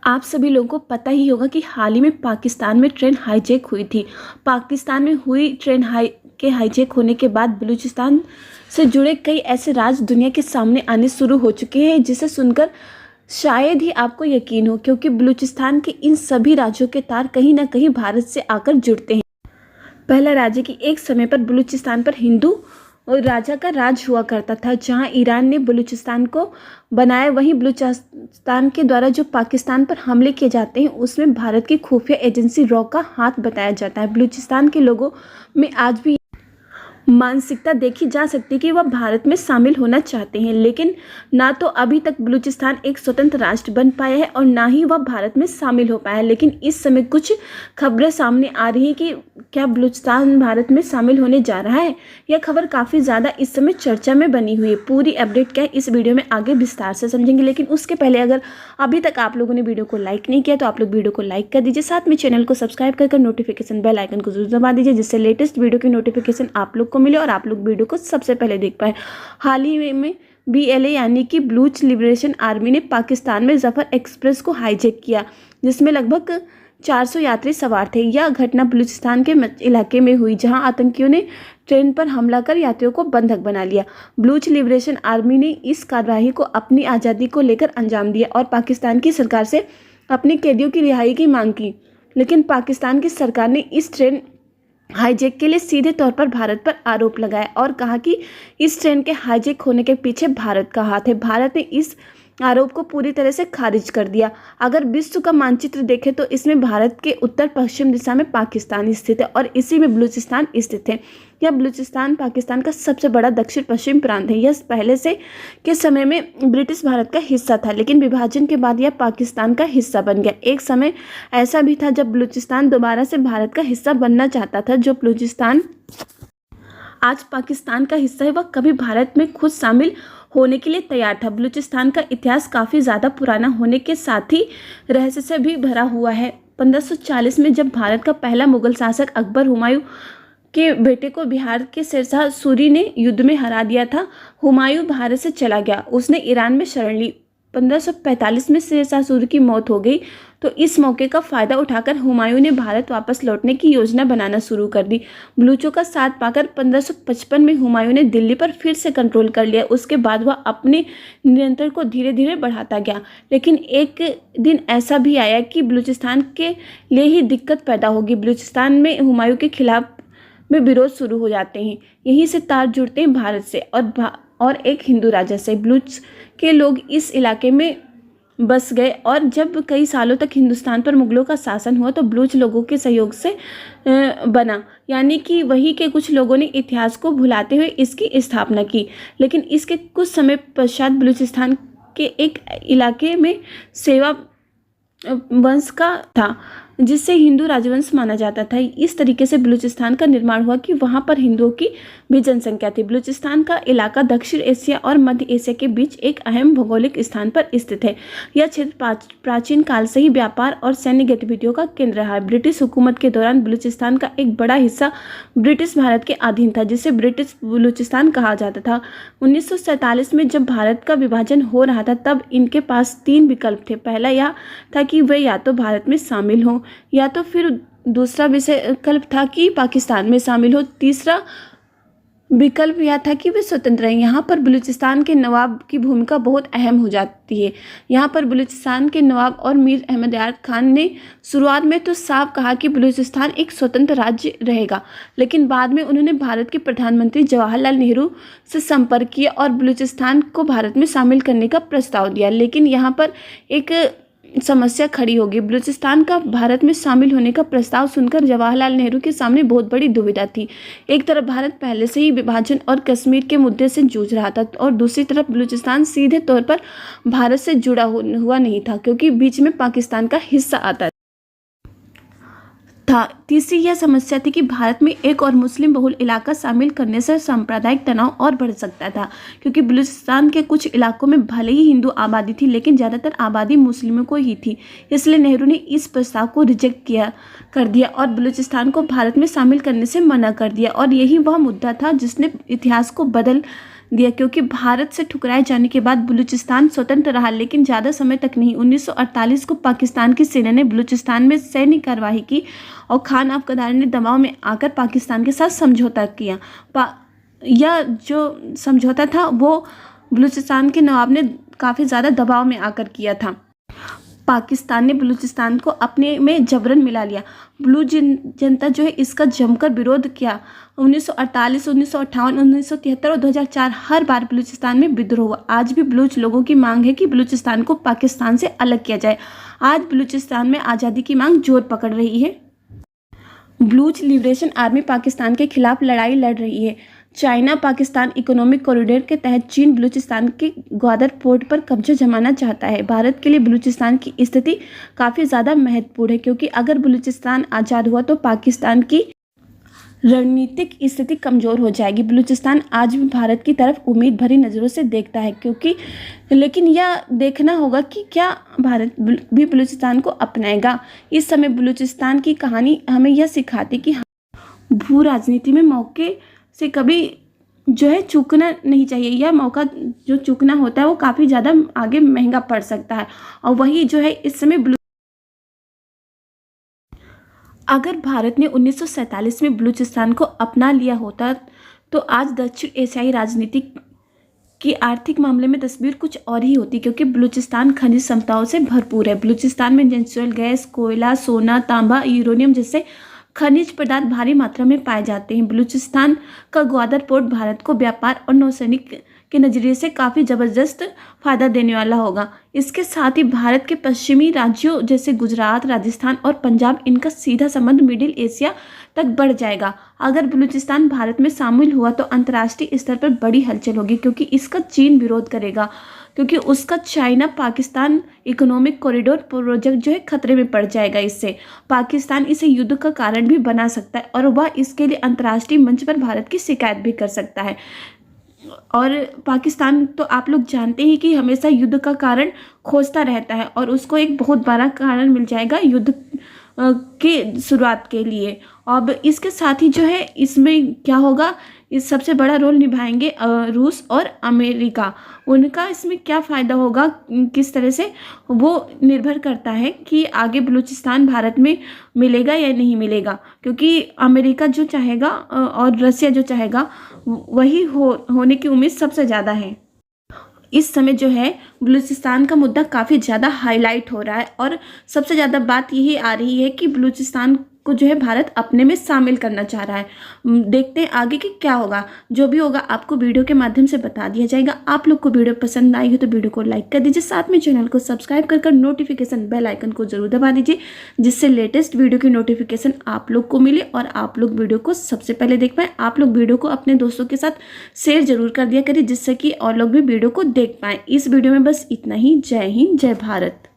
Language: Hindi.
आप सभी लोगों को पता ही होगा कि हाल ही में पाकिस्तान में ट्रेन हाईजैक हुई थी। पाकिस्तान में हुई ट्रेन हाईजैक होने के बाद बलूचिस्तान से जुड़े कई ऐसे राज दुनिया के सामने आने शुरू हो चुके हैं, जिसे सुनकर शायद ही आपको यकीन हो, क्योंकि बलूचिस्तान के इन सभी राज्यों के तार कहीं ना कहीं भारत से आकर जुड़ते हैं। पहला राज्य कि एक समय पर बलूचिस्तान पर हिंदू और राजा का राज हुआ करता था, जहां ईरान ने बलूचिस्तान को बनाया। वहीं बलूचिस्तान के द्वारा जो पाकिस्तान पर हमले किए जाते हैं, उसमें भारत की खुफिया एजेंसी रॉ का हाथ बताया जाता है। बलूचिस्तान के लोगों में आज भी मानसिकता देखी जा सकती है कि वह भारत में शामिल होना चाहते हैं, लेकिन ना तो अभी तक बलूचिस्तान एक स्वतंत्र राष्ट्र बन पाया है और ना ही वह भारत में शामिल हो पाया है। लेकिन इस समय कुछ खबरें सामने आ रही हैं कि क्या बलूचिस्तान भारत में शामिल होने जा रहा है। यह खबर काफ़ी ज़्यादा इस समय चर्चा में बनी हुई है। पूरी अपडेट क्या है इस वीडियो में आगे विस्तार से समझेंगे, लेकिन उसके पहले अगर अभी तक आप लोगों ने वीडियो को लाइक नहीं किया तो आप लोग वीडियो को लाइक कर दीजिए, साथ में चैनल को सब्सक्राइब कर नोटिफिकेशन बेल आइकन को जरूर दबा दीजिए, जिससे लेटेस्ट वीडियो की नोटिफिकेशन आप लोग को मिले और आप लोग वीडियो को सबसे पहले देख पाए। हाल ही में BLA यानी कि बलूच लिबरेशन आर्मी ने पाकिस्तान में जफर एक्सप्रेस को हाईजैक किया, जिसमें लगभग 400 यात्री सवार थे। यह घटना बलूचिस्तान के इलाके में हुई, जहां आतंकियों ने ट्रेन पर हमला कर यात्रियों को बंधक बना लिया। बलूच लिबरेशन आर्मी ने इस कार्रवाई को अपनी आज़ादी को लेकर अंजाम दिया और पाकिस्तान की सरकार से अपने कैदियों की रिहाई की मांग की, लेकिन पाकिस्तान की सरकार ने इस ट्रेन हाईजैक के लिए सीधे तौर पर भारत पर आरोप लगाया और कहा कि इस ट्रेन के हाईजैक होने के पीछे भारत का हाथ है। भारत ने इस आरोप को पूरी तरह से खारिज कर दिया। अगर विश्व का मानचित्र देखें तो इसमें भारत के उत्तर पश्चिम दिशा में पाकिस्तान स्थित है और इसी में बलूचिस्तान स्थित है। यह बलूचिस्तान पाकिस्तान का सबसे बड़ा दक्षिण पश्चिम प्रांत है। यह पहले से के समय में ब्रिटिश भारत का हिस्सा था, लेकिन विभाजन के बाद यह पाकिस्तान का हिस्सा बन गया। एक समय ऐसा भी था जब बलूचिस्तान दोबारा से भारत का हिस्सा बनना चाहता था। जो बलूचिस्तान आज पाकिस्तान का हिस्सा है, वह कभी भारत में खुद शामिल होने के लिए तैयार था। बलूचिस्तान का इतिहास काफ़ी ज़्यादा पुराना होने के साथ ही रहस्य से भी भरा हुआ है। 1540 में जब भारत का पहला मुगल शासक अकबर हुमायूं के बेटे को बिहार के शेरशाह सूरी ने युद्ध में हरा दिया था। हुमायूं भारत से चला गया, उसने ईरान में शरण ली। 1545 में शेरशाह सूरी की मौत हो गई, तो इस मौके का फ़ायदा उठाकर हुमायूं ने भारत वापस लौटने की योजना बनाना शुरू कर दी। बलूचों का साथ पाकर 1555 में हुमायूं ने दिल्ली पर फिर से कंट्रोल कर लिया। उसके बाद वह अपने नियंत्रण को धीरे धीरे बढ़ाता गया, लेकिन एक दिन ऐसा भी आया कि बलूचिस्तान के लिए ही दिक्कत पैदा होगी। बलूचिस्तान में हुमायूं के खिलाफ में विरोध शुरू हो जाते हैं। यहीं से तार जुड़ते हैं भारत से और एक हिंदू राजा से। बलूच के लोग इस इलाके में बस गए और जब कई सालों तक हिंदुस्तान पर मुगलों का शासन हुआ तो बलूच लोगों के सहयोग से बना, यानी कि वही के कुछ लोगों ने इतिहास को भुलाते हुए इसकी स्थापना की। लेकिन इसके कुछ समय पश्चात बलूचिस्तान के एक इलाके में सेवा वंश का था, जिससे हिंदू राजवंश माना जाता था। इस तरीके से बलूचिस्तान का निर्माण हुआ कि वहां पर हिंदुओं की भी जनसंख्या थी। बलूचिस्तान का इलाका दक्षिण एशिया और मध्य एशिया के बीच एक अहम भौगोलिक स्थान पर स्थित है। यह क्षेत्र प्राचीन काल से ही व्यापार और सैन्य गतिविधियों का केंद्र रहा है। ब्रिटिश हुकूमत के दौरान बलूचिस्तान का एक बड़ा हिस्सा ब्रिटिश भारत के अधीन था, जिसे ब्रिटिश बलूचिस्तान कहा जाता था। 1947 में जब भारत का विभाजन हो रहा था, तब इनके पास 3 विकल्प थे। पहला यह था कि वे या तो भारत में शामिल हों, या तो फिर दूसरा विकल्प था कि पाकिस्तान में शामिल हो, तीसरा विकल्प यह था कि वे स्वतंत्र रहें। यहाँ पर बलूचिस्तान के नवाब की भूमिका बहुत अहम हो जाती है। यहाँ पर बलूचिस्तान के नवाब और मीर अहमद यार खान ने शुरुआत में तो साफ कहा कि बलूचिस्तान एक स्वतंत्र राज्य रहेगा, लेकिन बाद में उन्होंने भारत के प्रधानमंत्री जवाहरलाल नेहरू से संपर्क किया और बलूचिस्तान को भारत में शामिल करने का प्रस्ताव दिया। लेकिन यहाँ पर एक समस्या खड़ी होगी। बलूचिस्तान का भारत में शामिल होने का प्रस्ताव सुनकर जवाहरलाल नेहरू के सामने बहुत बड़ी दुविधा थी। एक तरफ भारत पहले से ही विभाजन और कश्मीर के मुद्दे से जूझ रहा था और दूसरी तरफ बलूचिस्तान सीधे तौर पर भारत से जुड़ा हुआ नहीं था, क्योंकि बीच में पाकिस्तान का हिस्सा आता था। तीसरी यह समस्या थी कि भारत में एक और मुस्लिम बहुल इलाका शामिल करने से सांप्रदायिक तनाव और बढ़ सकता था, क्योंकि बलूचिस्तान के कुछ इलाकों में भले ही हिंदू आबादी थी, लेकिन ज़्यादातर आबादी मुस्लिमों को ही थी। इसलिए नेहरू ने इस प्रस्ताव को रिजेक्ट कर दिया और बलूचिस्तान को भारत में शामिल करने से मना कर दिया। और यही वह मुद्दा था जिसने इतिहास को बदल दिया, क्योंकि भारत से ठुकराए जाने के बाद बलूचिस्तान स्वतंत्र रहा, लेकिन ज़्यादा समय तक नहीं। 1948 को पाकिस्तान की सेना ने बलूचिस्तान में सैन्य कार्यवाही की और खान अफगान ने दबाव में आकर पाकिस्तान के साथ समझौता किया। यह जो समझौता था वो बलूचिस्तान के नवाब ने काफ़ी ज़्यादा दबाव में आकर किया था। पाकिस्तान ने बलूचिस्तान को अपने में जबरन मिला लिया। जनता जो है इसका जमकर विरोध किया। 1948, 1958, 1973 और 2004 हर बार बलूचिस्तान में विद्रोह हुआ। आज भी बलूच लोगों की मांग है कि बलूचिस्तान को पाकिस्तान से अलग किया जाए। आज बलूचिस्तान में आज़ादी की मांग जोर पकड़ रही है। बलूच लिबरेशन आर्मी पाकिस्तान के खिलाफ लड़ाई लड़ रही है। चाइना पाकिस्तान इकोनॉमिक कॉरिडोर के तहत चीन बलूचिस्तान के ग्वादर पोर्ट पर कब्जा जमाना चाहता है। भारत के लिए बलूचिस्तान की स्थिति काफ़ी ज़्यादा महत्वपूर्ण है, क्योंकि अगर बलूचिस्तान आज़ाद हुआ तो पाकिस्तान की रणनीतिक स्थिति कमज़ोर हो जाएगी। बलूचिस्तान आज भी भारत की तरफ उम्मीद भरी नज़रों से देखता है, लेकिन यह देखना होगा कि क्या भारत भी बलूचिस्तान को अपनाएगा। इस समय बलूचिस्तान की कहानी हमें यह सिखाती कि भू राजनीति में मौके से कभी जो है चूकना नहीं चाहिए। यह मौका जो चूकना होता है वो काफ़ी ज़्यादा आगे महंगा पड़ सकता है। और वही जो है इस समय अगर भारत ने 1947 में बलूचिस्तान को अपना लिया होता तो आज दक्षिण एशियाई राजनीति की आर्थिक मामले में तस्वीर कुछ और ही होती, क्योंकि बलूचिस्तान खनिज क्षमताओं से भरपूर है। बलूचिस्तान में नेचुरल गैस, कोयला, सोना, तांबा, यूरेनियम जैसे खनिज पदार्थ भारी मात्रा में पाए जाते हैं। बलूचिस्तान का ग्वादर पोर्ट भारत को व्यापार और नौसैनिक के नज़रिए से काफ़ी ज़बरदस्त फ़ायदा देने वाला होगा। इसके साथ ही भारत के पश्चिमी राज्यों जैसे गुजरात, राजस्थान और पंजाब, इनका सीधा संबंध मिडिल एशिया तक बढ़ जाएगा। अगर बलूचिस्तान भारत में शामिल हुआ तो अंतर्राष्ट्रीय स्तर पर बड़ी हलचल होगी, क्योंकि इसका चीन विरोध करेगा, क्योंकि उसका China Pakistan economic corridor project जो है खतरे में पड़ जाएगा। इससे पाकिस्तान इसे युद्ध का कारण भी बना सकता है और वह इसके लिए अंतर्राष्ट्रीय मंच पर भारत की शिकायत भी कर सकता है। और पाकिस्तान तो आप लोग जानते हैं कि हमेशा युद्ध का कारण खोजता रहता है और उसको एक बहुत बड़ा कारण मिल जाएगा युद्ध के शुरुआत के लिए। अब इसके साथ ही जो है इसमें क्या होगा, इस सबसे बड़ा रोल निभाएंगे रूस और अमेरिका। उनका इसमें क्या फ़ायदा होगा, किस तरह से, वो निर्भर करता है कि आगे बलूचिस्तान भारत में मिलेगा या नहीं मिलेगा, क्योंकि अमेरिका जो चाहेगा और रसिया जो चाहेगा वही होने की उम्मीद सबसे ज़्यादा है। इस समय जो है बलूचिस्तान का मुद्दा काफ़ी ज़्यादा हाईलाइट हो रहा है और सबसे ज़्यादा बात यही आ रही है कि बलूचिस्तान को जो है भारत अपने में शामिल करना चाह रहा है। देखते हैं आगे कि क्या होगा। जो भी होगा आपको वीडियो के माध्यम से बता दिया जाएगा। आप लोग को वीडियो पसंद आई हो तो वीडियो को लाइक कर दीजिए, साथ में चैनल को सब्सक्राइब कर नोटिफिकेशन बेल आइकन को जरूर दबा दीजिए, जिससे लेटेस्ट वीडियो की नोटिफिकेशन आप लोग को मिले और आप लोग वीडियो को सबसे पहले देख पाएँ। आप लोग वीडियो को अपने दोस्तों के साथ शेयर जरूर कर दिया करिए, जिससे कि और लोग भी वीडियो को देख पाएँ। इस वीडियो में बस इतना ही। जय हिंद, जय भारत।